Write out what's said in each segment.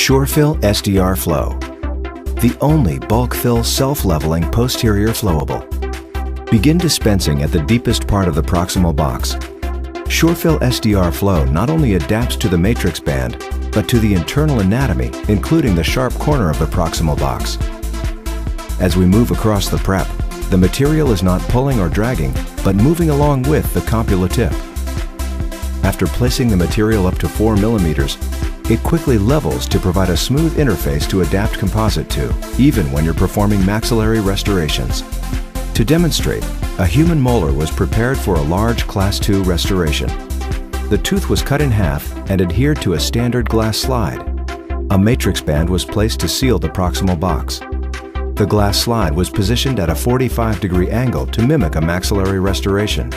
SureFil SDR Flow, the only bulk fill self-leveling posterior flowable. Begin dispensing at the deepest part of the proximal box. SureFil SDR Flow not only adapts to the matrix band, but to the internal anatomy, including the sharp corner of the proximal box. As we move across the prep, the material is not pulling or dragging, but moving along with the copula tip. After placing the material up to 4 millimeters, it quickly levels to provide a smooth interface to adapt composite to, even when you're performing maxillary restorations. To demonstrate, a human molar was prepared for a large Class II restoration. The tooth was cut in half and adhered to a standard glass slide. A matrix band was placed to seal the proximal box. The glass slide was positioned at a 45-degree angle to mimic a maxillary restoration.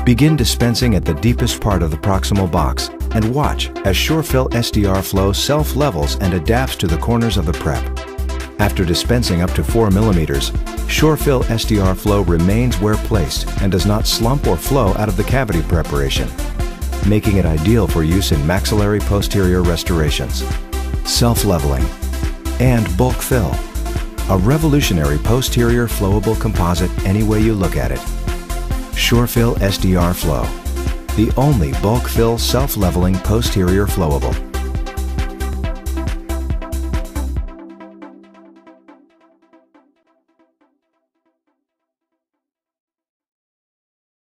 Begin dispensing at the deepest part of the proximal box and watch as SureFil SDR Flow self-levels and adapts to the corners of the prep. After dispensing up to 4 millimeters, SureFil SDR Flow remains where placed and does not slump or flow out of the cavity preparation, making it ideal for use in maxillary posterior restorations. Self-leveling and bulk fill. A revolutionary posterior flowable composite any way you look at it. SureFil SDR Flow, the only bulk fill self-leveling posterior flowable.